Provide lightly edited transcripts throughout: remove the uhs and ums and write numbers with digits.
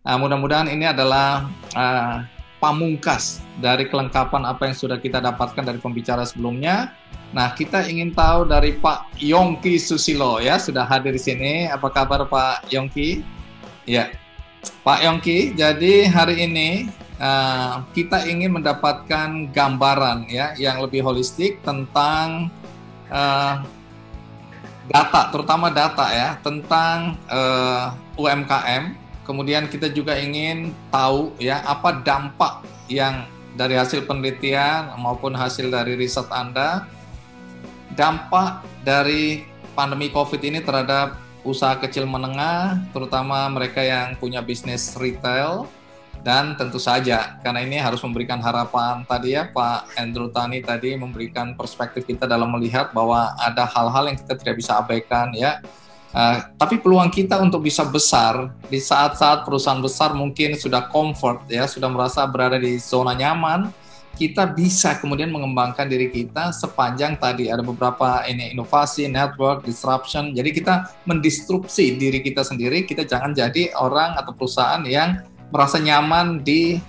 Mudah-mudahan ini adalah pamungkas dari kelengkapan apa yang sudah kita dapatkan dari pembicara sebelumnya. Nah, kita ingin tahu dari Pak Yongki Susilo ya, sudah hadir di sini. Apa kabar Pak Yongki? Ya, Pak Yongki. Jadi hari ini kita ingin mendapatkan gambaran ya yang lebih holistik tentang data, terutama data ya tentang UMKM. Kemudian kita juga ingin tahu ya apa dampak yang dari hasil penelitian maupun hasil dari riset Anda, dampak dari pandemi COVID ini terhadap usaha kecil menengah, terutama mereka yang punya bisnis retail, dan tentu saja karena ini harus memberikan harapan tadi ya Pak Andrew Tani tadi memberikan perspektif kita dalam melihat bahwa ada hal-hal yang kita tidak bisa abaikan ya. Tapi peluang kita untuk bisa besar di saat-saat perusahaan besar mungkin sudah comfort ya, sudah merasa berada di zona nyaman, kita bisa kemudian mengembangkan diri kita sepanjang tadi ada beberapa inovasi, network, disruption. Jadi kita mendistrupsi diri kita sendiri, kita jangan jadi orang atau perusahaan yang merasa nyaman di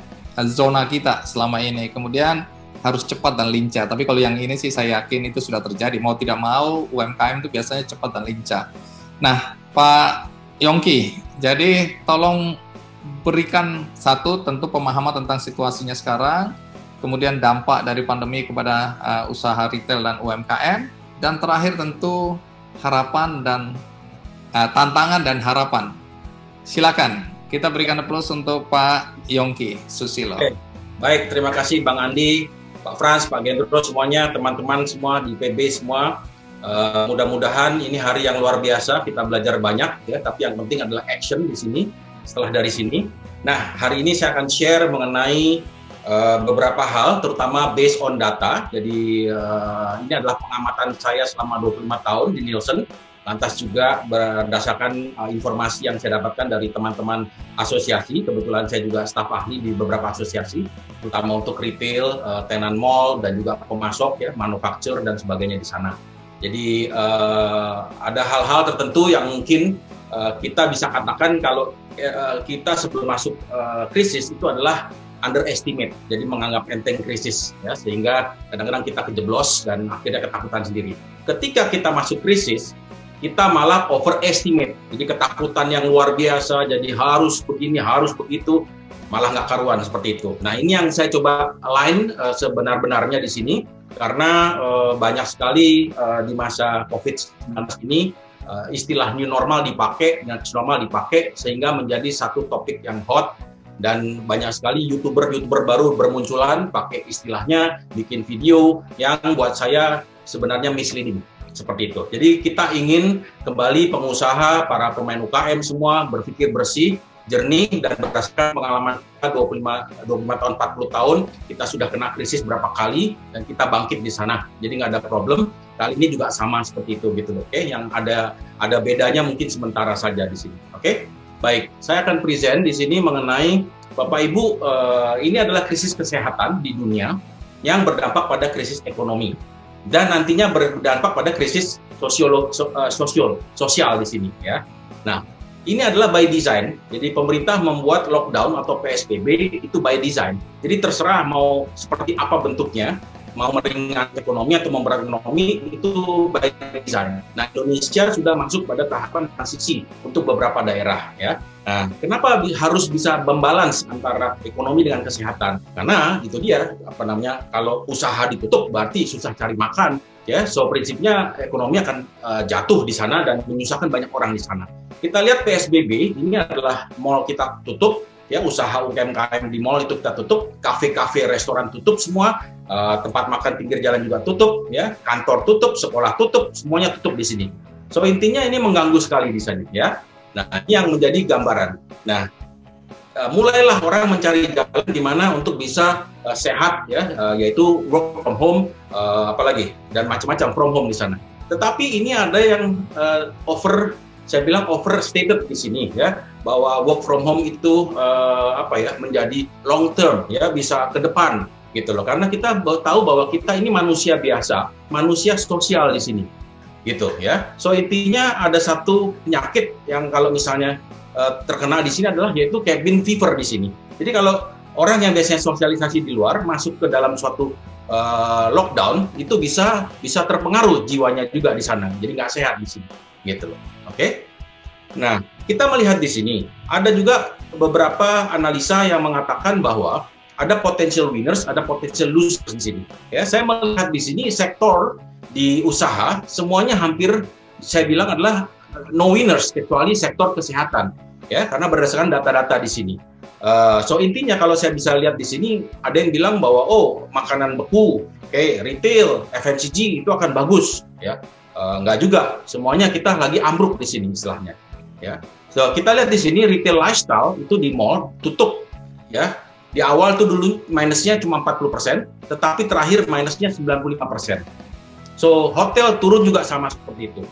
zona kita selama ini. Kemudian harus cepat dan lincah. Tapi kalau yang ini sih saya yakin itu sudah terjadi. Mau tidak mau UMKM itu biasanya cepat dan lincah. Nah, Pak Yongki, jadi tolong berikan satu tentu pemahaman tentang situasinya sekarang, kemudian dampak dari pandemi kepada usaha retail dan UMKM, dan terakhir tentu harapan dan tantangan dan harapan. Silakan, kita berikan aplaus untuk Pak Yongki Susilo. Oke. Baik, terima kasih Bang Andi, Pak Frans, Pak Gendro, semuanya, teman-teman semua di PB semua. Mudah-mudahan ini hari yang luar biasa, kita belajar banyak ya, tapi yang penting adalah action di sini setelah dari sini. Nah, hari ini saya akan share mengenai beberapa hal, terutama based on data. Jadi ini adalah pengamatan saya selama 25 tahun di Nielsen, lantas juga berdasarkan informasi yang saya dapatkan dari teman-teman asosiasi. Kebetulan saya juga staf ahli di beberapa asosiasi, terutama untuk retail, tenan mall, dan juga pemasok ya, manufaktur dan sebagainya di sana. Jadi ada hal-hal tertentu yang mungkin kita bisa katakan kalau kita sebelum masuk krisis itu adalah underestimate, jadi menganggap enteng krisis, ya, sehingga kadang-kadang kita kejeblos dan akhirnya ketakutan sendiri. Ketika kita masuk krisis, kita malah overestimate, jadi ketakutan yang luar biasa, jadi harus begini, harus begitu, malah nggak karuan seperti itu. Nah, ini yang saya coba align sebenar-benarnya di sini. Karena banyak sekali di masa COVID-19 ini istilah new normal dipakai, sehingga menjadi satu topik yang hot, dan banyak sekali youtuber baru bermunculan pakai istilahnya, bikin video yang buat saya sebenarnya misleading seperti itu. Jadi kita ingin kembali pengusaha, para pemain UKM semua berpikir bersih, jernih, dan berdasarkan pengalaman kita 25 tahun, 40 tahun, kita sudah kena krisis berapa kali, dan kita bangkit di sana. Jadi nggak ada problem. Kali ini juga sama seperti itu, gitu. Oke? Yang ada bedanya mungkin sementara saja di sini. Oke? Baik, saya akan present di sini mengenai, Bapak Ibu, ini adalah krisis kesehatan di dunia yang berdampak pada krisis ekonomi, dan nantinya berdampak pada krisis sosial di sini, ya. Nah, ini adalah by design, jadi pemerintah membuat lockdown atau PSBB itu by design. Jadi terserah mau seperti apa bentuknya, mau meringankan ekonomi atau memberatkan ekonomi, itu by design. Nah, Indonesia sudah masuk pada tahapan transisi untuk beberapa daerah, ya. Nah, kenapa harus bisa membalance antara ekonomi dengan kesehatan? Karena itu dia, kalau usaha ditutup berarti susah cari makan, ya. So prinsipnya ekonomi akan jatuh di sana dan menyusahkan banyak orang di sana. Kita lihat PSBB, ini adalah mall kita tutup, ya, usaha UMKM di mall itu kita tutup, kafe-kafe, restoran tutup semua, tempat makan pinggir jalan juga tutup, ya, kantor tutup, sekolah tutup, semuanya tutup di sini. So intinya ini mengganggu sekali di sini, ya. Nah, ini yang menjadi gambaran. Nah, mulailah orang mencari jalan di mana untuk bisa sehat, ya, yaitu work from home, apalagi, dan macam-macam from home di sana. Tetapi ini ada yang saya bilang overstated di sini, ya, bahwa work from home itu menjadi long term, ya, bisa ke depan gitu loh. Karena kita tahu bahwa kita ini manusia biasa, manusia sosial di sini. Gitu, ya. So intinya ada satu penyakit yang kalau misalnya terkena di sini adalah yaitu cabin fever di sini. Jadi kalau orang yang biasanya sosialisasi di luar masuk ke dalam suatu lockdown itu bisa terpengaruh jiwanya juga di sana. Jadi nggak sehat di sini, gitu loh. Oke? Nah, kita melihat di sini ada juga beberapa analisa yang mengatakan bahwa ada potential winners, ada potential losers di sini. Ya, saya melihat di sini sektor di usaha semuanya hampir saya bilang adalah no winners kecuali sektor kesehatan. Ya, karena berdasarkan data-data di sini. So intinya kalau saya bisa lihat di sini ada yang bilang bahwa makanan beku, retail, FMCG itu akan bagus, ya. Nggak juga, semuanya kita lagi ambruk di sini istilahnya, ya. So kita lihat di sini retail lifestyle itu di mall tutup, ya. Di awal tuh dulu minusnya cuma 40%, tetapi terakhir minusnya 95%. So hotel turun juga sama seperti itu.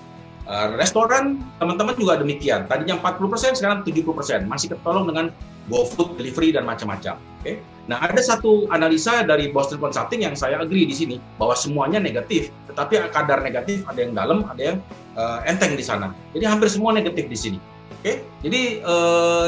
Restoran teman-teman juga demikian. Tadinya 40%, sekarang 70%. Masih ketolong dengan GoFood, delivery, dan macam-macam. Okay? Nah, ada satu analisa dari Boston Consulting yang saya agree di sini, bahwa semuanya negatif. Tetapi kadar negatif ada yang dalam, ada yang enteng di sana. Jadi hampir semua negatif di sini. Okay? Jadi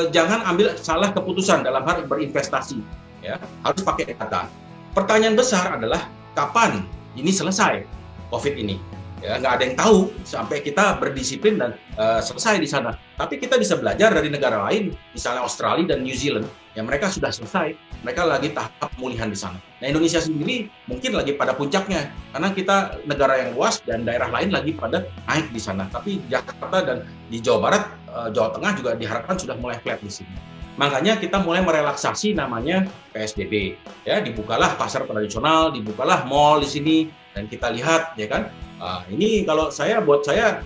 jangan ambil salah keputusan dalam hal berinvestasi. Ya, harus pakai data. Pertanyaan besar adalah, kapan ini selesai COVID ini? Ya, nggak ada yang tahu sampai kita berdisiplin dan selesai di sana. Tapi kita bisa belajar dari negara lain, misalnya Australia dan New Zealand, yang mereka sudah selesai, mereka lagi tahap pemulihan di sana. Nah, Indonesia sendiri mungkin lagi pada puncaknya, karena kita negara yang luas dan daerah lain lagi pada naik di sana. Tapi Jakarta dan di Jawa Barat, Jawa Tengah juga diharapkan sudah mulai flat di sini. Makanya kita mulai merelaksasi namanya PSBB. Ya, dibukalah pasar tradisional, dibukalah mall di sini, dan kita lihat, ya kan. Ini kalau buat saya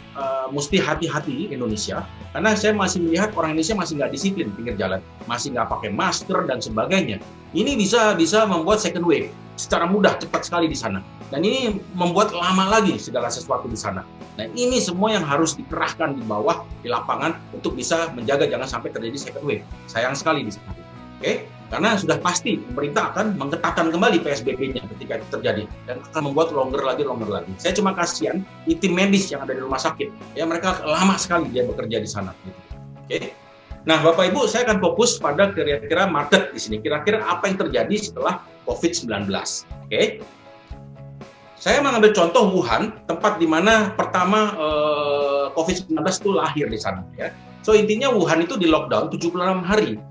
mesti hati-hati Indonesia, karena saya masih melihat orang Indonesia masih nggak disiplin pinggir jalan, masih nggak pakai masker dan sebagainya. Ini bisa membuat second wave secara mudah, cepat sekali di sana. Dan ini membuat lama lagi segala sesuatu di sana. Nah, ini semua yang harus dikerahkan di bawah, di lapangan, untuk bisa menjaga jangan sampai terjadi second wave. Sayang sekali di sana. Oke? Karena sudah pasti pemerintah akan mengetatkan kembali PSBB-nya ketika itu terjadi, dan akan membuat longer lagi. Saya cuma kasihan di tim medis yang ada di rumah sakit. Ya, mereka lama sekali dia bekerja di sana. Gitu. Oke? Nah, Bapak Ibu, saya akan fokus pada kira-kira market di sini. Kira-kira apa yang terjadi setelah COVID-19. Oke? Saya mengambil contoh Wuhan, tempat di mana pertama COVID-19 itu lahir di sana. Ya. So intinya Wuhan itu di lockdown 76 hari,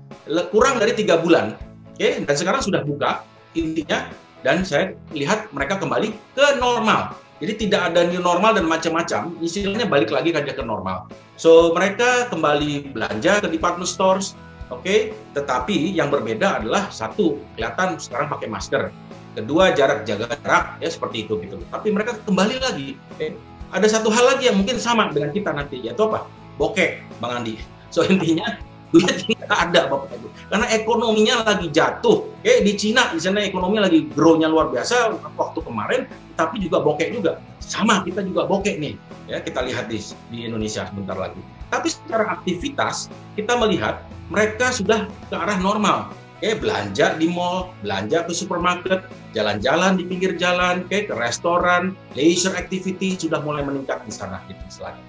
kurang dari 3 bulan. Oke? Dan sekarang sudah buka intinya, dan saya lihat mereka kembali ke normal. Jadi tidak ada new normal dan macam-macam, istilahnya balik lagi aja ke normal. So mereka kembali belanja ke department stores, oke? Tetapi yang berbeda adalah satu, kelihatan sekarang pakai masker. Kedua, jaga jarak, ya seperti itu gitu. Tapi mereka kembali lagi. Okay? Ada satu hal lagi yang mungkin sama dengan kita nanti, yaitu apa? Bokeh, Bang Andi. So intinya duit tidak ada, Bapak Ibu. Karena ekonominya lagi jatuh. Di Cina, di sana ekonomi lagi grow-nya luar biasa waktu kemarin, tapi juga bokeh juga. Sama, kita juga bokeh nih. Ya, kita lihat di Indonesia sebentar lagi. Tapi secara aktivitas, kita melihat mereka sudah ke arah normal. Belanja di mall, belanja ke supermarket, jalan-jalan di pinggir jalan, ke restoran, leisure activity sudah mulai meningkat di sana gitu istilahnya.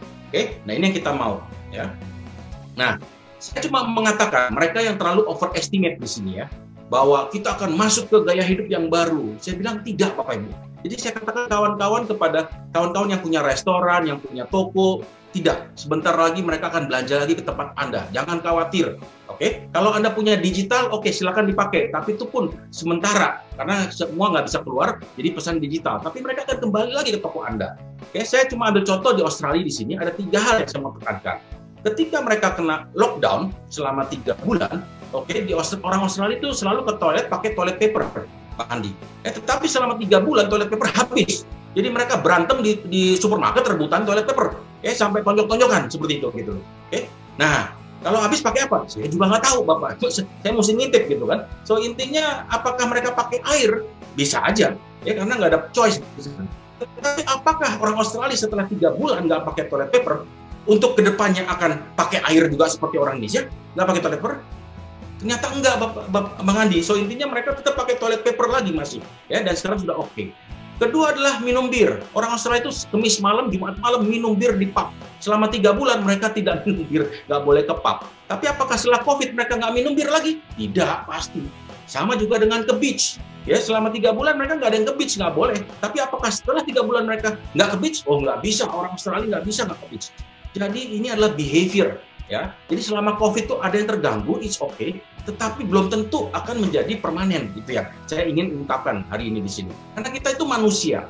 Nah ini yang kita mau, ya. Nah, saya cuma mengatakan mereka yang terlalu overestimate di sini ya, bahwa kita akan masuk ke gaya hidup yang baru. Saya bilang tidak, Bapak Ibu. Jadi saya katakan kawan-kawan kepada kawan-kawan yang punya restoran, yang punya toko, tidak. Sebentar lagi mereka akan belanja lagi ke tempat Anda. Jangan khawatir. Oke, kalau Anda punya digital, oke, silakan dipakai. Tapi itu pun sementara, karena semua nggak bisa keluar, jadi pesan digital. Tapi mereka akan kembali lagi ke toko Anda. Oke, saya cuma ambil contoh di Australia di sini, ada 3 hal yang saya mau tekankan. Ketika mereka kena lockdown selama 3 bulan, oke, orang Australia itu selalu ke toilet pakai toilet paper, Pak Andi. Tetapi selama 3 bulan toilet paper habis. Jadi mereka berantem di supermarket rebutan toilet paper. Sampai tonjok-tonjokan seperti itu gitu. Nah, kalau habis pakai apa? Saya juga nggak tahu, Bapak. Saya mesti ngintip gitu kan. So intinya apakah mereka pakai air? Bisa aja, ya karena nggak ada choice. Tapi apakah orang Australia setelah 3 bulan nggak pakai toilet paper, untuk kedepannya akan pakai air juga seperti orang Indonesia nggak pakai toilet paper? Ternyata enggak, Bang Andi. So intinya mereka tetap pakai toilet paper lagi masih, ya, dan sekarang sudah oke. Kedua adalah minum bir. Orang Australia itu Kamis malam, Jumat malam minum bir di pub. Selama 3 bulan mereka tidak minum bir, nggak boleh ke pub. Tapi apakah setelah COVID mereka nggak minum bir lagi? Tidak, pasti. Sama juga dengan ke beach. Ya, selama 3 bulan mereka nggak ada yang ke beach, nggak boleh. Tapi apakah setelah 3 bulan mereka nggak ke beach? Oh, nggak bisa. Orang Australia nggak bisa nggak ke beach. Jadi ini adalah behavior. Ya, jadi selama COVID itu ada yang terganggu, it's okay, tetapi belum tentu akan menjadi permanen, gitu ya. Saya ingin ungkapkan hari ini di sini, karena kita itu manusia.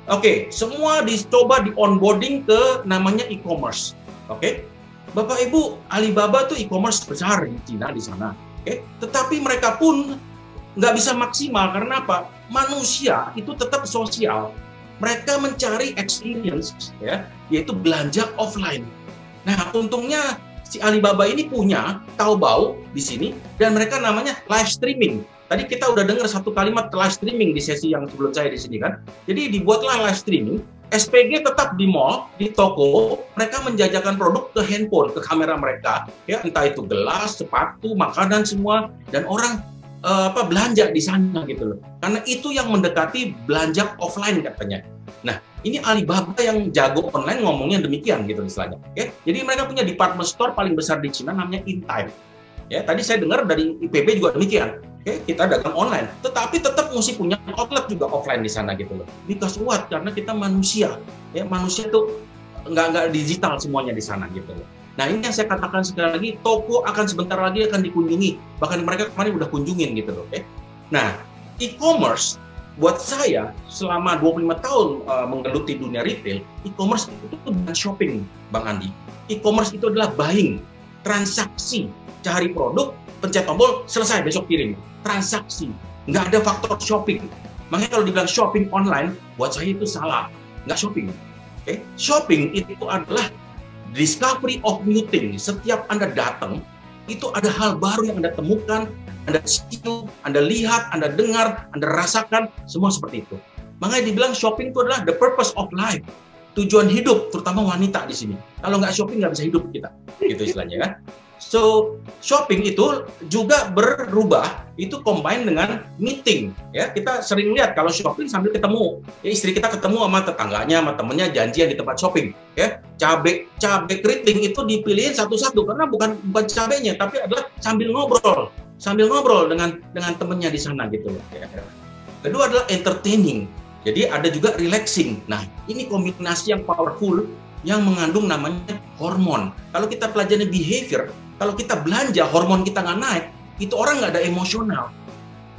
Oke, semua dicoba di onboarding ke namanya e-commerce. Oke, Bapak Ibu, Alibaba tuh e-commerce besar di Cina di sana. Oke, tetapi mereka pun nggak bisa maksimal karena apa? Manusia itu tetap sosial. Mereka mencari experience, ya, yaitu belanja offline. Nah, untungnya si Alibaba ini punya Taobao di sini dan mereka namanya live streaming. Tadi kita udah dengar satu kalimat live streaming di sesi yang sebelum saya di sini kan. Jadi dibuatlah live streaming, SPG tetap di mall, di toko, mereka menjajakan produk ke handphone, ke kamera mereka, ya entah itu gelas, sepatu, makanan semua, dan orang belanja di sana gitu loh. Karena itu yang mendekati belanja offline katanya. Nah, ini Alibaba yang jago online ngomongnya demikian gitu istilahnya. Oke? Jadi mereka punya department store paling besar di Cina namanya Intime. Ya, tadi saya dengar dari IPB juga demikian. Oke, kita dagang online, tetapi tetap mesti punya outlet juga offline di sana gitu loh. Because what? Karena kita manusia. Ya, manusia itu nggak digital semuanya di sana gitu loh. Nah, ini yang saya katakan sekali lagi, toko akan sebentar lagi akan dikunjungi. Bahkan mereka kemarin udah kunjungin gitu loh. Oke? Nah, e-commerce buat saya selama 25 tahun menggeluti dunia retail, e-commerce itu bukan shopping, Bang Andi. E-commerce itu adalah buying, transaksi, cari produk, pencet tombol, selesai, besok kirim. Transaksi, nggak ada faktor shopping. Makanya kalau dibilang shopping online, buat saya itu salah, nggak shopping. Okay? Shopping itu adalah discovery of new things. Setiap Anda datang, itu ada hal baru yang Anda temukan, Anda cium, Anda lihat, Anda dengar, Anda rasakan, semua seperti itu. Makanya dibilang shopping itu adalah the purpose of life, tujuan hidup, terutama wanita di sini. Kalau nggak shopping nggak bisa hidup kita, gitu istilahnya kan. So shopping itu juga berubah, itu combine dengan meeting. Ya, kita sering lihat kalau shopping sambil ketemu, ya istri kita ketemu sama tetangganya, sama temennya janjian di tempat shopping. Ya, cabai keriting itu dipilihin satu-satu karena bukan cabenya, tapi adalah sambil ngobrol dengan temennya di sana gitu loh. Ya. Kedua adalah entertaining, jadi ada juga relaxing. Nah, ini kombinasi yang powerful yang mengandung namanya hormon. Kalau kita pelajari behavior, kalau kita belanja hormon kita nggak naik, itu orang nggak ada emosional,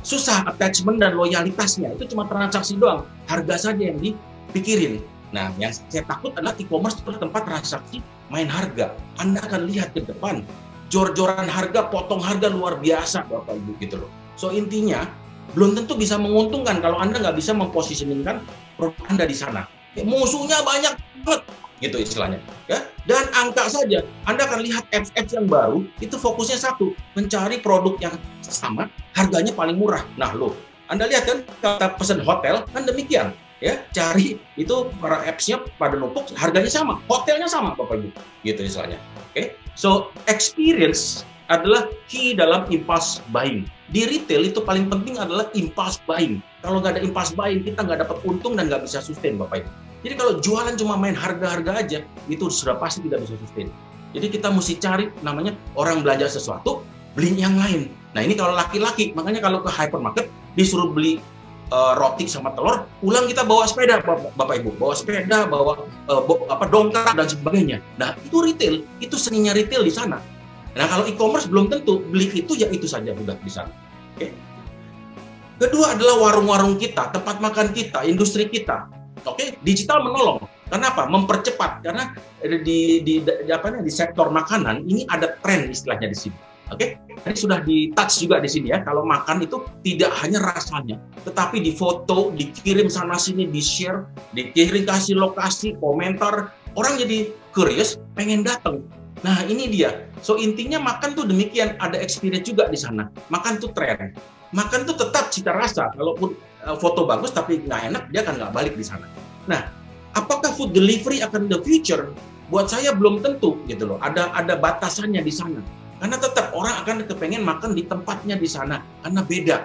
susah attachment dan loyalitasnya, itu cuma transaksi doang, harga saja yang dipikirin. Nah, yang saya takut adalah e-commerce itu tempat transaksi main harga. Anda akan lihat ke depan jor-joran harga, potong harga luar biasa, Bapak Ibu gitu loh. So intinya belum tentu bisa menguntungkan kalau Anda nggak bisa mempositioningkan produk Anda di sana. Ya, musuhnya banyak banget, gitu istilahnya. Ya, dan angka saja, Anda akan lihat apps yang baru itu fokusnya satu, mencari produk yang sama, harganya paling murah. Nah, loh, Anda lihat kan kita pesan hotel kan demikian. Ya, cari itu para apps-nya pada numpuk, harganya sama, hotelnya sama, Bapak Ibu, gitu istilahnya. Oke, so experience adalah key dalam impulse buying. Di retail itu paling penting adalah impulse buying. Kalau nggak ada impulse buying, kita nggak dapat untung dan nggak bisa sustain, Bapak Ibu. Jadi kalau jualan cuma main harga-harga aja, itu sudah pasti tidak bisa sustain. Jadi kita mesti cari namanya orang belanja sesuatu, beli yang lain. Nah ini kalau laki-laki, makanya kalau ke hypermarket disuruh beli roti sama telur, pulang kita bawa sepeda, Bapak Ibu, bawa sepeda, bawa dongkrak dan sebagainya. Nah itu retail, itu seninya retail di sana. Nah kalau e-commerce belum tentu beli itu ya itu saja udah di sana. Oke. Kedua adalah warung-warung kita, tempat makan kita, industri kita. Oke, digital menolong. Kenapa? Mempercepat. Karena di sektor makanan ini ada tren istilahnya di sini. Oke, tadi sudah di-touch juga di sini ya. Kalau makan itu tidak hanya rasanya, tetapi difoto, dikirim sana sini, di-share, dikirim kasih lokasi, komentar. Orang jadi curious, pengen datang. Nah, ini dia. So intinya makan tuh demikian, ada experience juga di sana. Makan tuh tren. Makan tuh tetap cita rasa. Kalaupun foto bagus tapi nggak enak, dia akan nggak balik di sana. Nah, apakah food delivery akan the future? Buat saya belum tentu gitu loh. Ada batasannya di sana. Karena tetap orang akan kepengen makan di tempatnya di sana karena beda.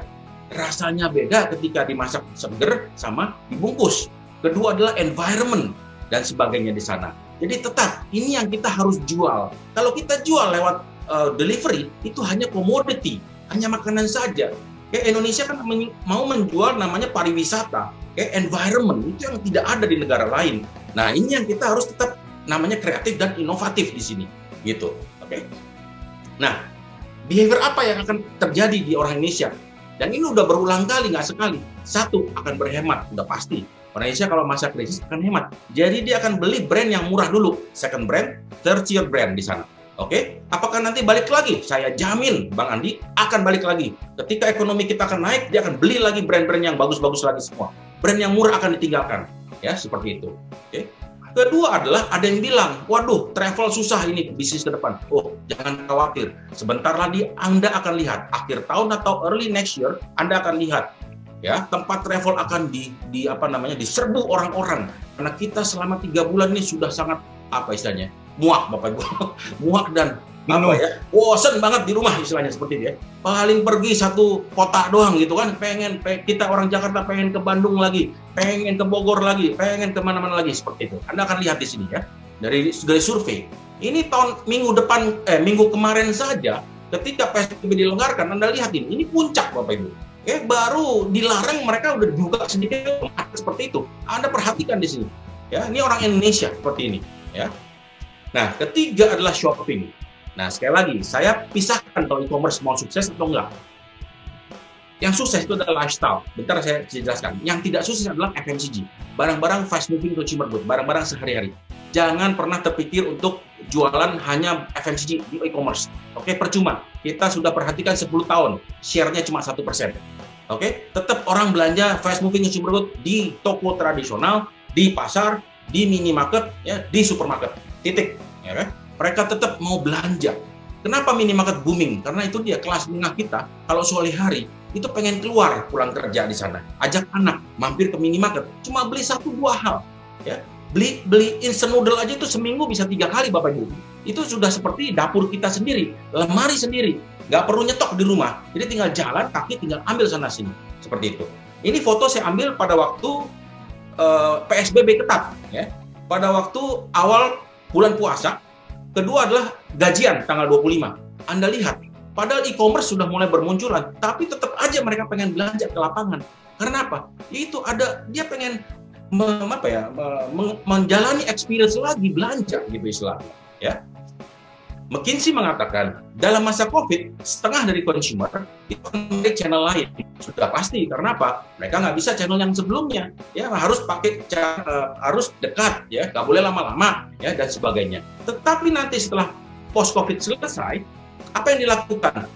rasanya beda ketika dimasak seger sama dibungkus. Kedua adalah environment dan sebagainya di sana. Jadi tetap ini yang kita harus jual. Kalau kita jual lewat delivery itu hanya komoditi, hanya makanan saja. Indonesia kan mau menjual namanya pariwisata, environment itu yang tidak ada di negara lain. Nah ini yang kita harus tetap namanya kreatif dan inovatif di sini, gitu. Oke. Nah, behavior apa yang akan terjadi di orang Indonesia? Dan ini udah berulang kali, nggak sekali. Satu, akan berhemat, udah pasti. Orang Indonesia kalau masa krisis akan hemat. Jadi dia akan beli brand yang murah dulu, second brand, third tier brand di sana. Oke, apakah nanti balik lagi? Saya jamin, Bang Andi akan balik lagi. Ketika ekonomi kita akan naik, dia akan beli lagi brand-brand yang bagus-bagus lagi semua. Brand yang murah akan ditinggalkan, ya seperti itu. Oke. Kedua adalah ada yang bilang, waduh, travel susah ini bisnis ke depan. Oh, jangan khawatir. Sebentar lagi Anda akan lihat akhir tahun atau early next year, Anda akan lihat, ya tempat travel akan diserbu orang-orang. Karena kita selama 3 bulan ini sudah sangat istilahnya muak, Bapak Ibu, muak dan bosen banget di rumah istilahnya seperti itu ya. Paling pergi satu kota doang gitu kan, kita orang Jakarta pengen ke Bandung lagi, pengen ke Bogor lagi, pengen kemana-mana lagi seperti itu. Anda akan lihat di sini ya dari survei. Ini minggu kemarin saja ketika PSBB dilonggarkan, Anda lihat ini puncak Bapak Ibu. Baru dilarang mereka udah dibuka sedikit seperti itu. Anda perhatikan di sini. Ya, ini orang Indonesia seperti ini. Ya. Nah, ketiga adalah shopping. Nah, sekali lagi, saya pisahkan kalau e-commerce mau sukses atau enggak. Yang sukses itu adalah lifestyle. Bentar saya jelaskan. Yang tidak sukses adalah FMCG. Barang-barang fast moving consumer good, barang-barang sehari-hari. Jangan pernah terpikir untuk jualan hanya FMCG di e-commerce. Oke, percuma. Kita sudah perhatikan 10 tahun, share-nya cuma 1%. Oke, tetap orang belanja fast moving consumer good di toko tradisional, di pasar, di minimarket, ya, di supermarket. Titik. Ya kan? Mereka tetap mau belanja. Kenapa minimarket booming? Karena itu dia kelas menengah kita. Kalau sore hari itu pengen keluar pulang kerja di sana, ajak anak mampir ke minimarket, cuma beli 1-2 hal. Ya, beli instant noodle aja itu seminggu bisa 3 kali Bapak Ibu. Itu sudah seperti dapur kita sendiri, lemari sendiri, nggak perlu nyetok di rumah. Jadi tinggal jalan kaki, tinggal ambil sana sini seperti itu. Ini foto saya ambil pada waktu PSBB ketat, ya. Pada waktu awal bulan puasa. Kedua adalah gajian tanggal 25. Anda lihat, padahal e-commerce sudah mulai bermunculan, tapi tetap aja mereka pengen belanja ke lapangan. Karena apa? Itu dia pengen menjalani experience lagi belanja gitu istilahnya. Ya. McKinsey mengatakan dalam masa COVID setengah dari consumer itu akan mencari channel lain. Sudah pasti karena apa? Mereka nggak bisa channel yang sebelumnya, ya harus pakai harus dekat, ya nggak boleh lama-lama, ya dan sebagainya. Tetapi nanti setelah post COVID selesai, apa yang dilakukan?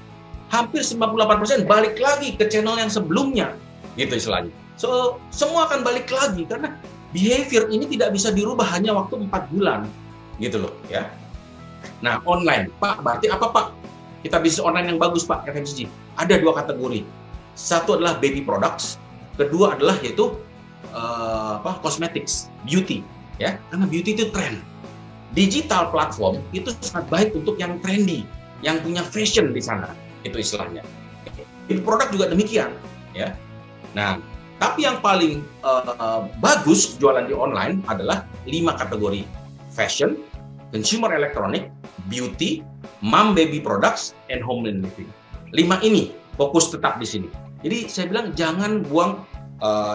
Hampir 98% balik lagi ke channel yang sebelumnya, gitu istilahnya. So semua akan balik lagi karena behavior ini tidak bisa dirubah hanya waktu 4 bulan, gitu loh, ya. Nah, online, Pak, berarti apa Pak? Kita bisnis online yang bagus Pak, FMCG. Ada 2 kategori. Satu adalah baby products, kedua adalah yaitu cosmetics, beauty, ya. Karena beauty itu tren. Digital platform itu sangat baik untuk yang trendy, yang punya fashion di sana, itu istilahnya. Baby product juga demikian, ya. Nah, tapi yang paling bagus jualan di online adalah 5 kategori: fashion, consumer electronic, beauty, mom baby products, and home and living. 5 ini fokus tetap di sini. Jadi saya bilang jangan buang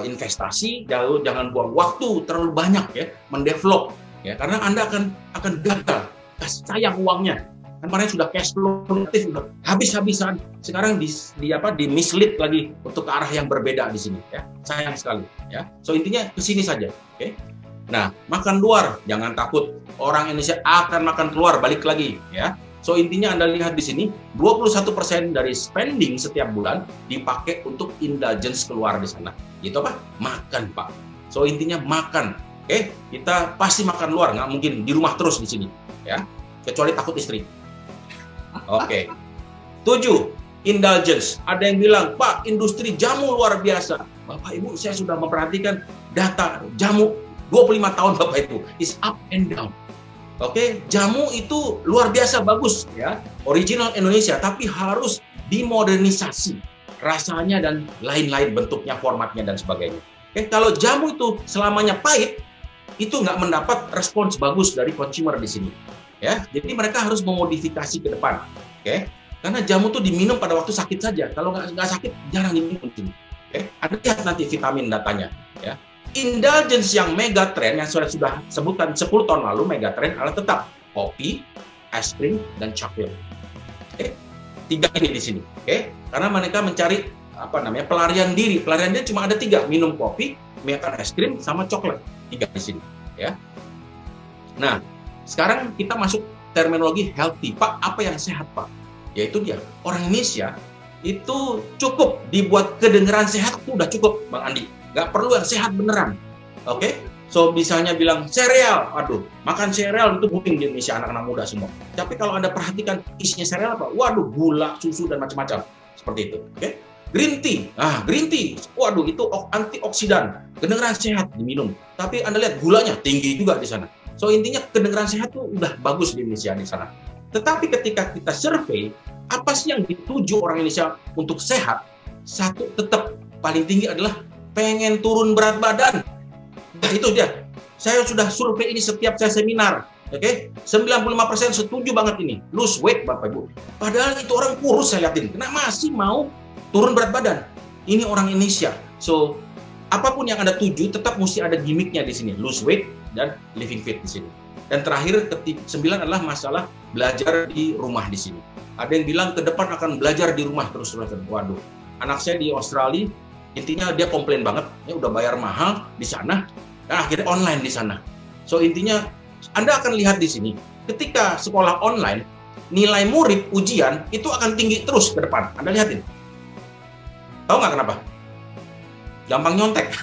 investasi, jangan buang waktu terlalu banyak ya mendevelop ya karena Anda akan gagal. Sayang uangnya. Kemarin sudah cash flow negatif, sudah habis-habisan. Sekarang di mislead lagi untuk ke arah yang berbeda di sini ya. Sayang sekali ya. So intinya ke sini saja, oke? Nah, makan luar jangan takut. Orang Indonesia akan makan keluar balik lagi ya. So intinya Anda lihat di sini 21% dari spending setiap bulan dipakai untuk indulgence keluar di sana. Itu apa? Makan, Pak. So intinya makan. Oke, kita pasti makan luar, nggak mungkin di rumah terus di sini ya. Kecuali takut istri. Oke. 7. Indulgence. Ada yang bilang, Pak, industri jamu luar biasa. Bapak Ibu, saya sudah memperhatikan data jamu 25 tahun Bapak Ibu, is up and down. Oke, jamu itu luar biasa bagus ya, original Indonesia, tapi harus dimodernisasi. rasanya dan lain-lain bentuknya, formatnya dan sebagainya. Oke, kalau jamu itu selamanya pahit, itu nggak mendapat respons bagus dari consumer di sini. Ya, jadi mereka harus memodifikasi ke depan. Oke, karena jamu itu diminum pada waktu sakit saja. Kalau nggak sakit, jarang diminum. Oke, ada lihat nanti vitamin datanya. Ya, indulgence yang mega trend yang sudah sebutkan 10 tahun lalu mega trend adalah tetap kopi, es krim, dan coklat. Oke, 3 ini di sini. Oke, karena mereka mencari pelarian diri. Pelarian diri cuma ada 3, minum kopi, makan es krim, sama coklat. 3 di sini. Ya. Nah, sekarang kita masuk terminologi healthy. Pak, apa yang sehat, Pak? Yaitu dia, orang Indonesia itu cukup dibuat kedengeran sehat itu udah cukup, Bang Andi. Nggak perlu yang sehat beneran. Oke? So, misalnya bilang sereal, aduh, makan sereal itu booming di Indonesia, anak-anak muda semua. Tapi kalau Anda perhatikan isinya sereal apa? Waduh, gula, susu, dan macam-macam. Seperti itu. Oke? Green tea, waduh, itu antioksidan, kedengeran sehat diminum. Tapi Anda lihat gulanya tinggi juga di sana. So, intinya kedengeran sehat itu udah bagus di Indonesia di sana. Tetapi ketika kita survei, apa sih yang dituju orang Indonesia untuk sehat? Satu, tetap paling tinggi adalah pengen turun berat badan. Nah, itu dia. Saya sudah survei ini setiap saya seminar. Oke, 95% setuju banget ini. Lose weight, Bapak Ibu. Padahal itu orang kurus saya lihatin. Kenapa masih mau turun berat badan? Ini orang Indonesia. So, apapun yang Anda tuju, tetap mesti ada gimmicknya di sini. Lose weight dan living fit di sini. Dan terakhir, 9 adalah masalah belajar di rumah di sini. Ada yang bilang ke depan akan belajar di rumah terus-terusan. Waduh, anak saya di Australia, intinya dia komplain banget, ya udah bayar mahal di sana, dan akhirnya online di sana. So intinya, Anda akan lihat di sini, ketika sekolah online, nilai murid ujian itu akan tinggi terus ke depan. Anda lihatin. Tahu nggak kenapa? Gampang nyontek.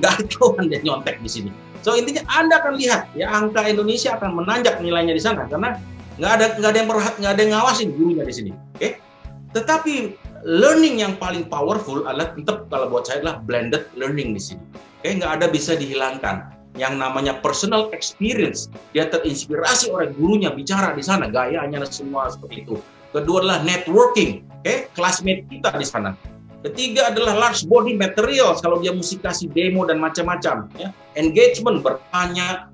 Nggak tahu Anda nyontek di sini. So intinya Anda akan lihat ya angka Indonesia akan menanjak nilainya di sana karena nggak ada yang ngawasin gurunya di sini. Oke? Tetapi learning yang paling powerful adalah tetap kalau buat saya adalah blended learning di sini. Oke? Nggak ada bisa dihilangkan. Yang namanya personal experience, dia terinspirasi oleh gurunya bicara di sana, gayanya semua seperti itu. Kedua adalah networking, oke? Classmate kita di sana. Ketiga adalah large body materials, kalau dia mesti kasih demo dan macam-macam. Ya. Engagement, bertanya,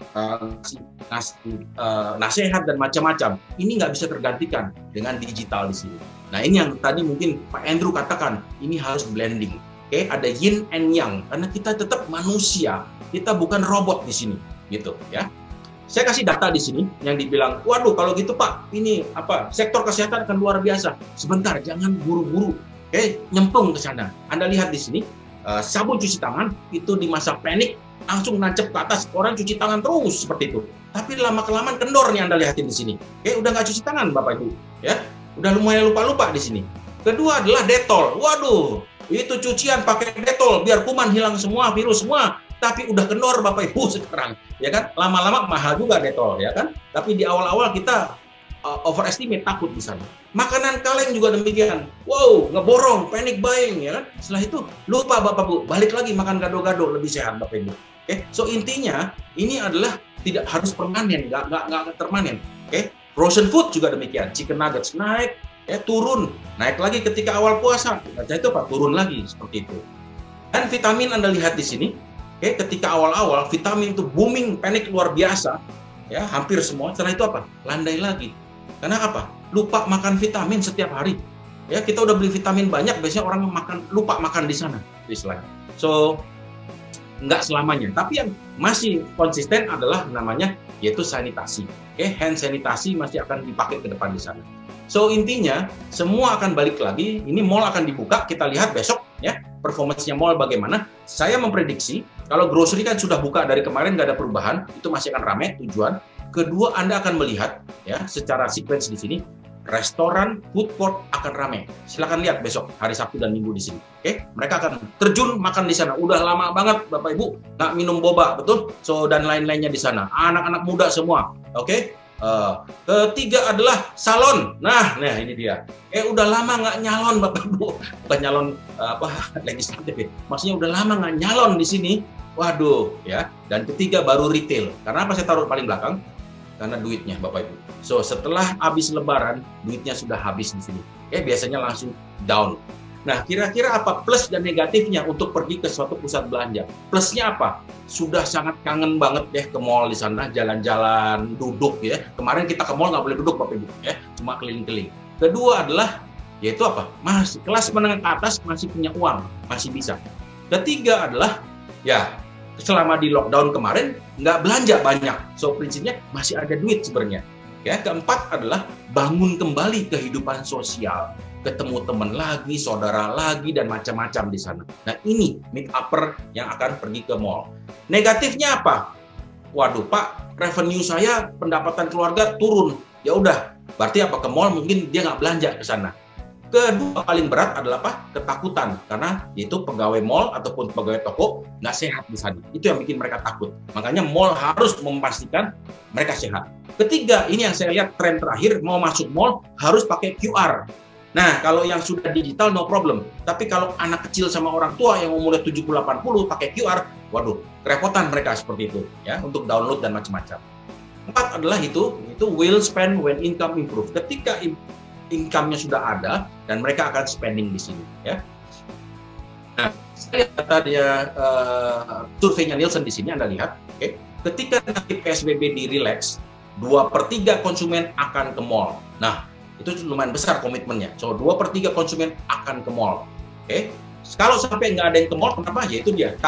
nasihat dan macam-macam. Ini nggak bisa tergantikan dengan digital di sini. Nah ini yang tadi mungkin Pak Andrew katakan, ini harus blending. Oke, ada yin and yang, karena kita tetap manusia, kita bukan robot di sini, gitu ya. Saya kasih data di sini yang dibilang, waduh kalau gitu Pak, ini sektor kesehatan akan luar biasa. Sebentar, jangan buru-buru. Oke, nyemplung ke sana. Anda lihat di sini, sabun cuci tangan itu di masa panik langsung nancep ke atas, orang cuci tangan terus seperti itu. Tapi lama-kelamaan kendor nih Anda lihatin di sini. Oke, udah nggak cuci tangan Bapak Ibu, ya. Udah lumayan lupa-lupa di sini. Kedua adalah Dettol. Waduh, itu cucian pakai Dettol biar kuman hilang semua, virus semua. Tapi udah kendor Bapak Ibu sekarang, ya kan? Lama-lama mahal juga Dettol, ya kan? Tapi di awal-awal kita overestimate, takut di sana. Makanan kaleng juga demikian. Wow, ngeborong, panic buying, ya kan? Setelah itu lupa Bapak Bu, balik lagi makan gado-gado lebih sehat Bapak Ibu. Oke, so intinya ini adalah tidak harus permanen, nggak permanen. Oke, frozen food juga demikian. Chicken nuggets naik, turun, naik lagi ketika awal puasa. Itu turun lagi seperti itu. Dan vitamin Anda lihat di sini. Oke, ketika awal-awal vitamin itu booming, panik luar biasa, ya hampir semua. Setelah itu landai lagi. Karena lupa makan vitamin setiap hari. Ya kita udah beli vitamin banyak, biasanya orang lupa makan di sana, istilahnya. So nggak selamanya. Tapi yang masih konsisten adalah namanya yaitu sanitasi. Oke, hand sanitasi masih akan dipakai ke depan di sana. So intinya semua akan balik lagi. Ini mall akan dibuka. Kita lihat besok ya performance-nya mall bagaimana. Saya memprediksi kalau grocery kan sudah buka dari kemarin nggak ada perubahan, itu masih akan ramai tujuan. Kedua, Anda akan melihat ya secara sequence di sini restoran, food court akan ramai. Silakan lihat besok hari Sabtu dan Minggu di sini. Oke, mereka akan terjun makan di sana. Udah lama banget Bapak Ibu nggak minum boba, betul? So dan lain-lainnya di sana. Anak-anak muda semua. Oke. Ketiga adalah salon. Nah ini dia. Udah lama nggak nyalon Bapak Ibu. Bukan nyalon legislatif ya. Maksudnya udah lama nggak nyalon di sini. Waduh, ya. Dan ketiga baru retail. Karena apa saya taruh paling belakang? karena duitnya, Bapak Ibu. So, setelah habis Lebaran, duitnya sudah habis di sini. Biasanya langsung down. Nah, kira-kira apa plus dan negatifnya untuk pergi ke suatu pusat belanja? Plusnya apa? Sudah sangat kangen banget deh ke mall di sana, jalan-jalan, duduk ya. Kemarin kita ke mall nggak boleh duduk, Bapak Ibu, ya, cuma keliling-keliling. Kedua adalah, yaitu apa? Masih kelas menengah ke atas masih punya uang, masih bisa. Ketiga adalah, ya, selama di lockdown kemarin nggak belanja banyak, so prinsipnya masih ada duit sebenarnya. Ya, keempat adalah bangun kembali kehidupan sosial, ketemu teman lagi, saudara lagi, dan macam-macam di sana. Nah, ini mid upper yang akan pergi ke mall. Negatifnya apa? Waduh, Pak, revenue saya, pendapatan keluarga turun. Ya udah, berarti apa? Ke mall mungkin dia nggak belanja ke sana. Kedua paling berat adalah apa? Ketakutan, karena itu pegawai mall ataupun pegawai toko nggak sehat di sana. Itu yang bikin mereka takut. Makanya mall harus memastikan mereka sehat. Ketiga, ini yang saya lihat tren terakhir, mau masuk mall harus pakai QR. Nah, kalau yang sudah digital no problem. Tapi kalau anak kecil sama orang tua yang umurnya 70-80 pakai QR, waduh, kerepotan mereka seperti itu ya untuk download dan macam-macam. Empat adalah itu will spend when income improve. Ketika income-nya sudah ada dan mereka akan spending di sini ya. Nah, saya lihat ada surveinya Nielsen di sini Anda lihat, oke. Ketika nanti PSBB direlax, 2/3 konsumen akan ke mall. Nah, itu lumayan besar komitmennya. So, 2/3 konsumen akan ke mall. Oke. Kalau sampai nggak ada yang ke mall, kenapa? Ya itu dia.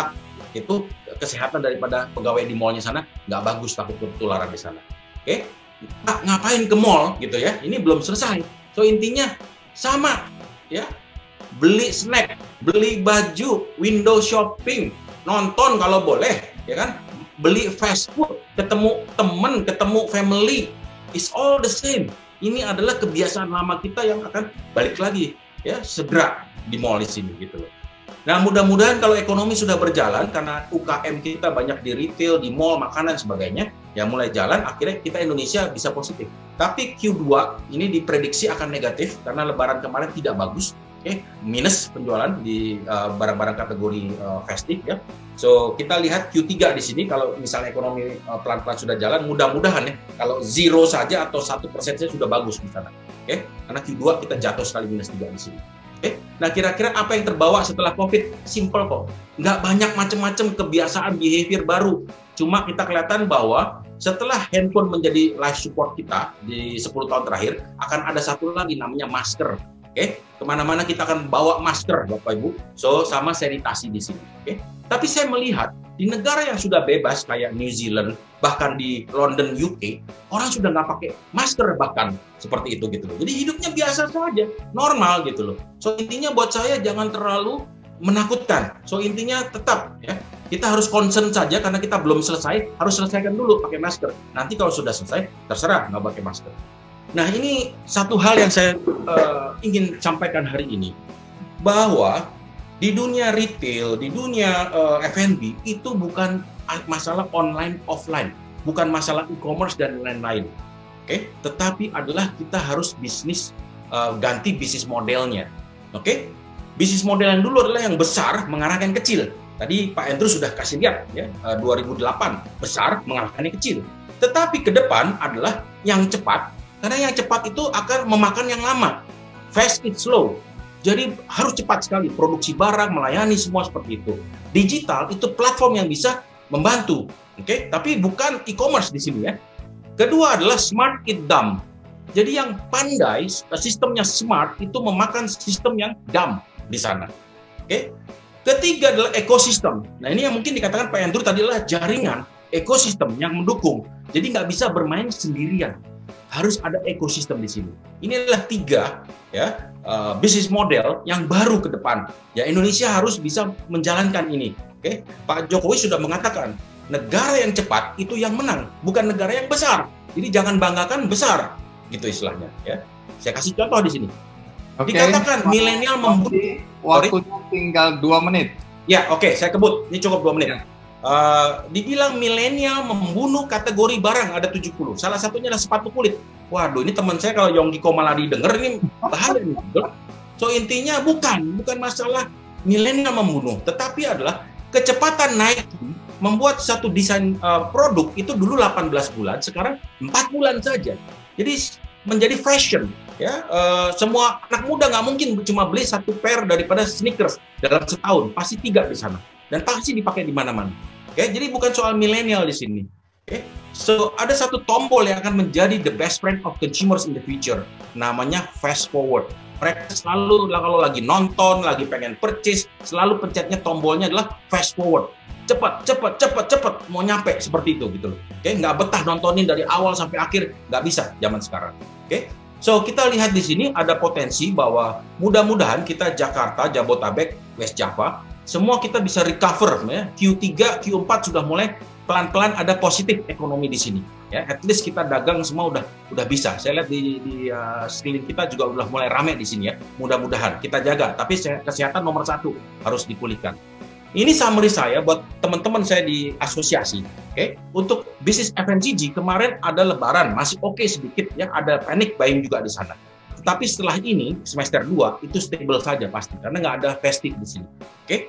Itu kesehatan daripada pegawai di mallnya sana nggak bagus, takut ketularan di sana. Oke. Nah, ngapain ke mall gitu ya? Ini belum selesai. So, intinya sama ya. Beli snack, beli baju, window shopping, nonton kalau boleh, ya kan? Beli fast food, ketemu teman, ketemu family, is all the same. Ini adalah kebiasaan lama kita yang akan balik lagi ya, segera di mall di sini gitu loh. Nah, mudah-mudahan kalau ekonomi sudah berjalan karena UKM kita banyak di retail, di mall, makanan sebagainya, ya mulai jalan, akhirnya kita Indonesia bisa positif. Tapi Q2 ini diprediksi akan negatif karena Lebaran kemarin tidak bagus, minus penjualan di barang-barang kategori festive ya. So kita lihat Q3 di sini kalau misalnya ekonomi pelan-pelan sudah jalan, mudah-mudahan ya kalau 0 saja atau 1% saja sudah bagus di sana. Karena Q2 kita jatuh sekali minus 3 di sini. Nah kira-kira apa yang terbawa setelah COVID? Simple kok, nggak banyak macam-macam kebiasaan behavior baru. Cuma kita kelihatan bahwa setelah handphone menjadi life support kita di 10 tahun terakhir, akan ada satu lagi namanya masker. Kemana-mana kita akan bawa masker, Bapak Ibu. So sama sanitasi di sini. Tapi saya melihat di negara yang sudah bebas kayak New Zealand, bahkan di London, UK, orang sudah nggak pakai masker bahkan seperti itu gitu loh. Jadi hidupnya biasa saja, normal gitu loh. So intinya buat saya jangan terlalu menakutkan. So intinya tetap ya, kita harus concern saja karena kita belum selesai, harus selesaikan dulu pakai masker. Nanti kalau sudah selesai, terserah nggak pakai masker. Nah ini satu hal yang saya ingin sampaikan hari ini, bahwa di dunia retail, di dunia F&B itu bukan masalah online offline, bukan masalah e-commerce dan lain-lain. Tetapi adalah kita harus bisnis ganti bisnis modelnya. Bisnis model yang dulu adalah yang besar mengarahkan kecil. Tadi Pak Andrew sudah kasih lihat ya, 2008 besar mengarahkan yang kecil. Tetapi ke depan adalah yang cepat, karena yang cepat itu akan memakan yang lama. Fast is slow. Jadi harus cepat sekali produksi barang, melayani semua seperti itu. Digital itu platform yang bisa membantu, tapi bukan e-commerce di sini ya. Kedua adalah smart it dumb. Jadi yang pandai, sistemnya smart itu memakan sistem yang dumb di sana. Ketiga adalah ekosistem. Nah ini yang mungkin dikatakan Pak Andrew tadi adalah jaringan, ekosistem yang mendukung. Jadi nggak bisa bermain sendirian. Harus ada ekosistem di sini. Ini adalah 3 ya bisnis model yang baru ke depan. Ya Indonesia harus bisa menjalankan ini. Pak Jokowi sudah mengatakan negara yang cepat itu yang menang, bukan negara yang besar. Jadi jangan banggakan besar, gitu istilahnya. Ya, saya kasih contoh di sini. Dikatakan milenial membunuh. Waktunya tinggal 2 menit. Ya, saya kebut. Ini cukup 2 menit. Dibilang milenial membunuh kategori barang ada 70. Salah satunya adalah sepatu kulit. Waduh, ini teman saya kalau Yonggi Komaladi denger ini bahaya nih. So intinya bukan masalah milenial membunuh, tetapi adalah kecepatan naik membuat satu desain produk itu dulu 18 bulan, sekarang 4 bulan saja. Jadi menjadi fashion. Ya, semua anak muda nggak mungkin cuma beli satu pair daripada sneakers dalam setahun, pasti 3 di sana dan pasti dipakai di mana-mana. Oke, jadi bukan soal milenial di sini. Oke, so ada satu tombol yang akan menjadi the best friend of consumers in the future, namanya fast forward. Mereka selalu kalau lagi nonton, lagi pengen purchase, selalu pencetnya tombolnya adalah fast forward. Cepat, mau nyampe seperti itu gitu loh. Oke, nggak betah nontonin dari awal sampai akhir, nggak bisa zaman sekarang. Oke, so kita lihat di sini ada potensi bahwa mudah-mudahan kita Jakarta, Jabotabek, West Java, semua kita bisa recover. Ya. Q3, Q4 sudah mulai pelan-pelan ada positif ekonomi di sini. Ya, at least kita dagang semua udah bisa. Saya lihat di sekeliling kita juga udah mulai ramai di sini ya. Mudah-mudahan kita jaga. Tapi kesehatan nomor 1 harus dipulihkan. Ini summary saya buat teman-teman saya di asosiasi. Oke, untuk bisnis FMCG kemarin ada Lebaran masih oke sedikit ya, ada panic buying juga di sana. Tetapi setelah ini semester 2 itu stable saja pasti karena nggak ada festive di sini. Oke.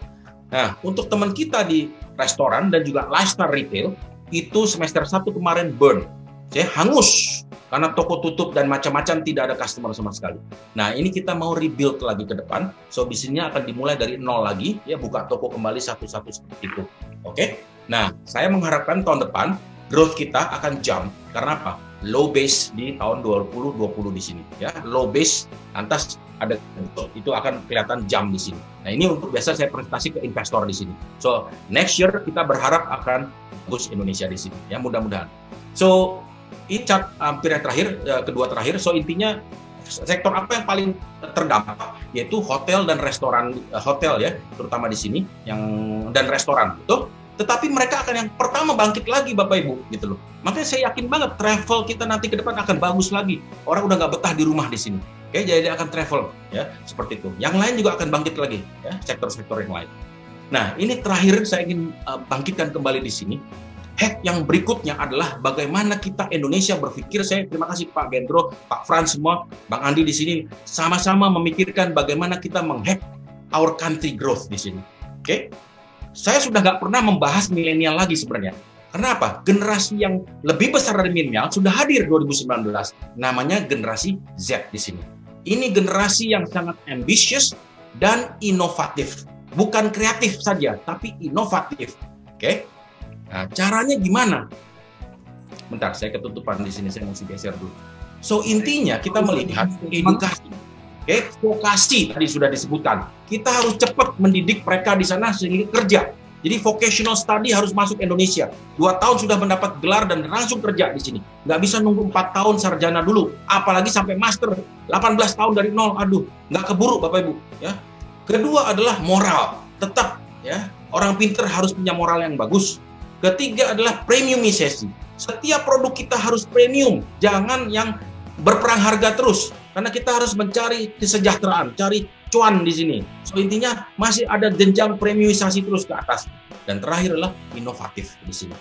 Nah, untuk teman kita di restoran dan juga lifestyle retail itu semester 1 kemarin burn. Saya hangus karena toko tutup dan macam-macam, tidak ada customer sama sekali. Nah, ini kita mau rebuild lagi ke depan. So, bisnisnya akan dimulai dari nol lagi, ya buka toko kembali satu-satu seperti itu. Oke? Nah, saya mengharapkan tahun depan growth kita akan jump. Karena apa? Low base di tahun 2020 di sini, ya. Low base lantas ada itu akan kelihatan jump di sini. Nah, ini untuk biasa saya presentasi ke investor di sini. So, next year kita berharap akan bagus Indonesia di sini, ya mudah-mudahan. So, ini chart period terakhir, kedua terakhir. So intinya sektor apa yang paling terdampak yaitu hotel dan restoran, hotel ya terutama di sini dan restoran betul. Tetapi mereka akan yang pertama bangkit lagi Bapak Ibu gitu loh. Makanya saya yakin banget travel kita nanti ke depan akan bagus lagi. Orang udah nggak betah di rumah di sini. Oke, jadi dia akan travel ya seperti itu. Yang lain juga akan bangkit lagi ya sektor-sektor yang lain. Nah ini terakhir saya ingin bangkitkan kembali di sini. Hack yang berikutnya adalah bagaimana kita Indonesia berpikir. Saya terima kasih Pak Gendro, Pak Frans semua, Bang Andi di sini sama-sama memikirkan bagaimana kita menghack our country growth di sini. Oke, saya sudah nggak pernah membahas milenial lagi sebenarnya. Karena apa? Generasi yang lebih besar dari milenial sudah hadir 2019. Namanya generasi Z di sini. Ini generasi yang sangat ambitious dan inovatif. Bukan kreatif saja, tapi inovatif. Oke. Nah, caranya gimana? Bentar, saya ketutupan di sini, saya mesti geser dulu. So, intinya kita melihat edukasi. Oke, vokasi tadi sudah disebutkan. Kita harus cepat mendidik mereka di sana sehingga kerja. Jadi vocational study harus masuk Indonesia. 2 tahun sudah mendapat gelar dan langsung kerja di sini. Nggak bisa nunggu 4 tahun sarjana dulu. Apalagi sampai master. 18 tahun dari nol, aduh, nggak keburu Bapak Ibu. Ya. Kedua adalah moral. Tetap, ya, orang pinter harus punya moral yang bagus. Ketiga adalah premiumisasi. Setiap produk kita harus premium, jangan yang berperang harga terus. Karena kita harus mencari kesejahteraan, cari cuan di sini. So intinya masih ada jenjang premiumisasi terus ke atas. Dan terakhir adalah inovatif di sini.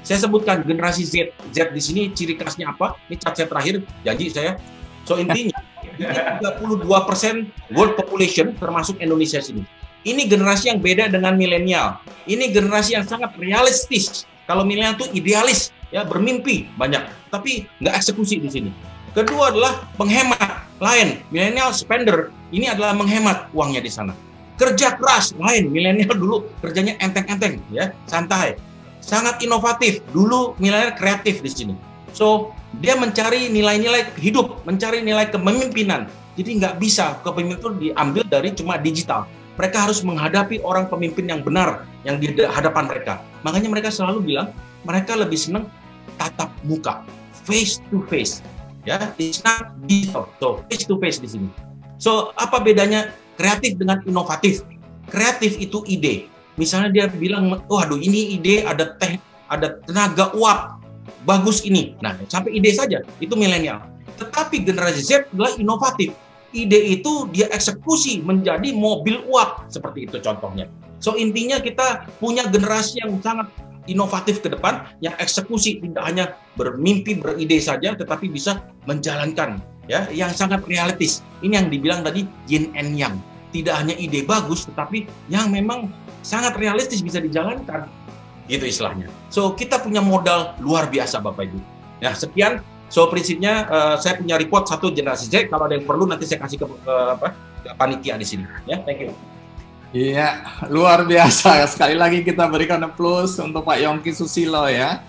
Saya sebutkan generasi Z. Z di sini ciri khasnya apa? Ini cat saya terakhir, janji saya. So intinya 32% world population termasuk Indonesia sini. Ini generasi yang beda dengan milenial. Ini generasi yang sangat realistis. Kalau milenial itu idealis, ya bermimpi banyak, tapi nggak eksekusi di sini. Kedua adalah penghemat, lain. Milenial spender, ini adalah menghemat uangnya di sana. Kerja keras, lain. Milenial dulu kerjanya enteng-enteng, ya santai. Sangat inovatif. Dulu milenial kreatif di sini. So dia mencari nilai-nilai hidup, mencari nilai kepemimpinan. Jadi nggak bisa kepemimpinan itu diambil dari cuma digital. Mereka harus menghadapi orang pemimpin yang benar yang di hadapan mereka. Makanya mereka selalu bilang mereka lebih senang tatap muka, face to face. Ya, it's not digital. So face to face di sini. So apa bedanya kreatif dengan inovatif? Kreatif itu ide. Misalnya dia bilang, waduh ini ide ada tenaga uap, bagus ini. Nah sampai ide saja itu milenial. Tetapi generasi Z adalah inovatif. Ide itu dia eksekusi menjadi mobil uap, seperti itu contohnya. So intinya kita punya generasi yang sangat inovatif ke depan, yang eksekusi tidak hanya bermimpi, beride saja, tetapi bisa menjalankan, ya, yang sangat realistis. Ini yang dibilang tadi yin and yang. Tidak hanya ide bagus, tetapi yang memang sangat realistis bisa dijalankan. gitu istilahnya. So kita punya modal luar biasa Bapak Ibu. Ya sekian. So prinsipnya saya punya report satu generasi Z. Kalau ada yang perlu nanti saya kasih ke panitia di sini. Ya, thank you. Iya, luar biasa. Sekali lagi kita berikan plus untuk Pak Yongki Susilo ya.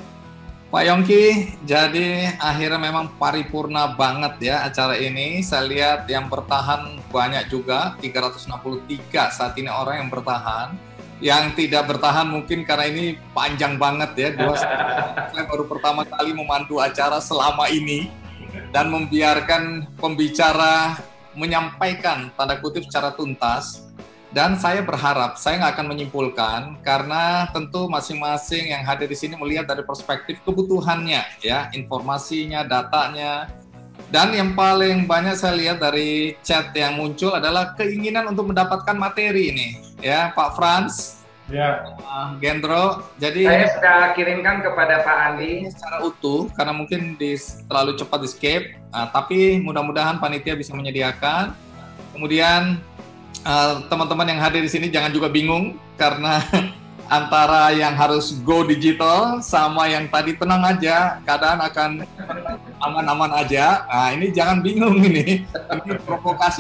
Pak Yongki, jadi akhirnya memang paripurna banget ya acara ini. Saya lihat yang bertahan banyak juga, 363 saat ini orang yang bertahan. Yang tidak bertahan mungkin karena ini panjang banget ya. Saya baru pertama kali memandu acara selama ini dan membiarkan pembicara menyampaikan tanda kutip secara tuntas. Dan saya berharap, saya nggak akan menyimpulkan, karena tentu masing-masing yang hadir di sini melihat dari perspektif kebutuhannya, ya, informasinya, datanya. Dan yang paling banyak saya lihat dari chat yang muncul adalah keinginan untuk mendapatkan materi ini, ya, Pak Frans, ya, Gendro. Jadi saya sudah kirimkan kepada Pak Andi secara utuh, karena mungkin terlalu cepat di escape, tapi mudah-mudahan panitia bisa menyediakan. Kemudian teman-teman yang hadir di sini jangan juga bingung karena antara yang harus go digital sama yang tadi tenang aja, keadaan akan aman-aman aja. Nah, ini jangan bingung ini. Ini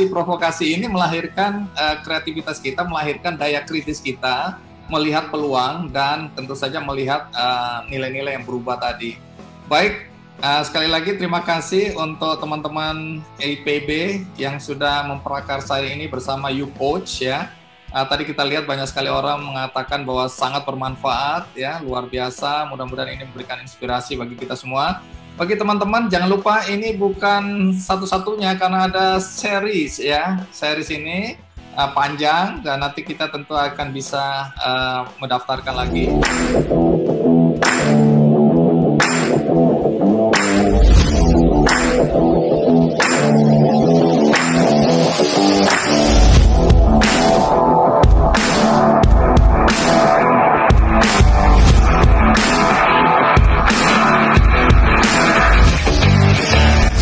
provokasi ini melahirkan kreativitas kita, melahirkan daya kritis kita, melihat peluang dan tentu saja melihat nilai-nilai yang berubah tadi. Baik. Sekali lagi terima kasih untuk teman-teman IPB yang sudah memprakarsa ini bersama YouCoach ya. Tadi kita lihat banyak sekali orang mengatakan bahwa sangat bermanfaat ya, luar biasa. Mudah-mudahan ini memberikan inspirasi bagi kita semua. Bagi teman-teman jangan lupa ini bukan satu-satunya karena ada series ya. Series ini panjang dan nanti kita tentu akan bisa mendaftarkan lagi.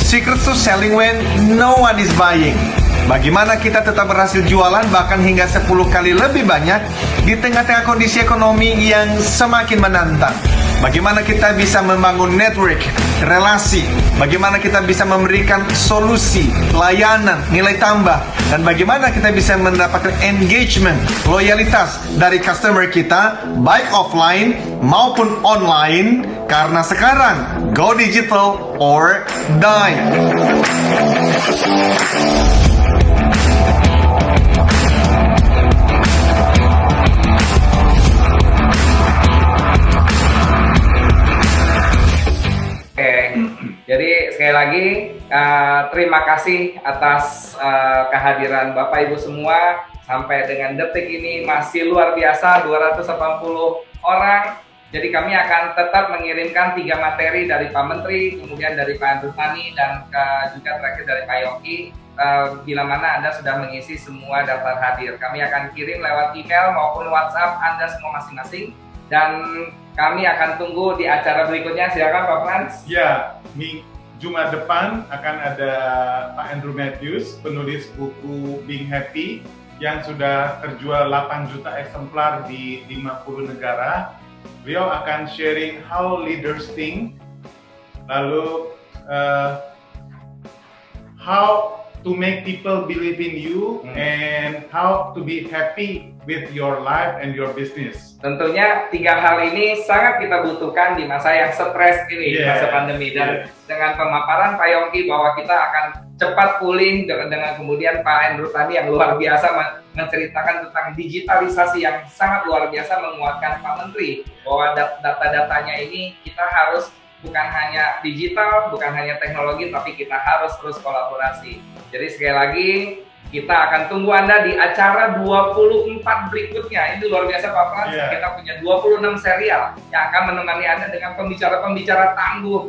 Secret to selling when no one is buying. Bagaimana kita tetap berhasil jualan bahkan hingga 10 kali lebih banyak di tengah-tengah kondisi ekonomi yang semakin menantang. Bagaimana kita bisa membangun network, relasi, bagaimana kita bisa memberikan solusi, layanan, nilai tambah, dan bagaimana kita bisa mendapatkan engagement, loyalitas dari customer kita, baik offline maupun online, karena sekarang go digital or die. Jadi sekali lagi terima kasih atas kehadiran Bapak Ibu semua. Sampai dengan detik ini masih luar biasa, 280 orang. Jadi kami akan tetap mengirimkan 3 materi dari Pak Menteri, kemudian dari Pak Andrew Tani, dan juga terakhir dari Pak Yongki. Bila mana Anda sudah mengisi semua daftar hadir, kami akan kirim lewat email maupun WhatsApp Anda semua masing-masing. Dan kami akan tunggu di acara berikutnya. Silakan Pak Frans. Ya, Jumat depan akan ada Pak Andrew Matthews, penulis buku Being Happy, yang sudah terjual 8 juta eksemplar di 50 negara. Beliau akan sharing how leaders think, lalu how to make people believe in you, and how to be happy with your life and your business. Tentunya 3 hal ini sangat kita butuhkan di masa yang stres ini, di masa pandemi. Dan dengan pemaparan Pak Yongki bahwa kita akan cepat pulih, dengan kemudian Pak Andrew Tani yang luar biasa menceritakan tentang digitalisasi yang sangat luar biasa, menguatkan Pak Menteri bahwa data-datanya ini kita harus bukan hanya digital, bukan hanya teknologi, tapi kita harus terus kolaborasi. Jadi sekali lagi kita akan tunggu Anda di acara 24 berikutnya. Ini luar biasa Pak Frans. Kita punya 26 serial yang akan menemani Anda dengan pembicara-pembicara tangguh,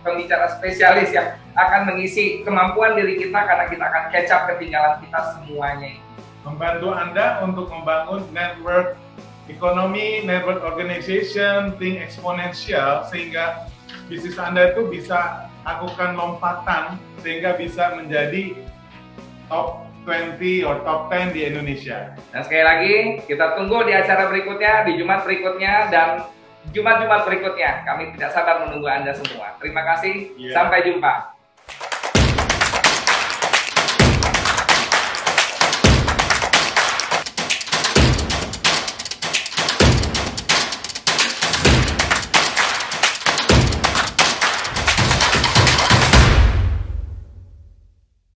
pembicara spesialis yang akan mengisi kemampuan diri kita, karena kita akan catch up ketinggalan kita semuanya. Membantu Anda untuk membangun network ekonomi, network organization, think eksponensial, sehingga bisnis Anda itu bisa lakukan lompatan sehingga bisa menjadi top 20 or top 10 di Indonesia. Dan sekali lagi, kita tunggu di acara berikutnya, di Jumat berikutnya, dan Jumat-Jumat berikutnya. Kami tidak sabar menunggu Anda semua. Terima kasih, sampai jumpa.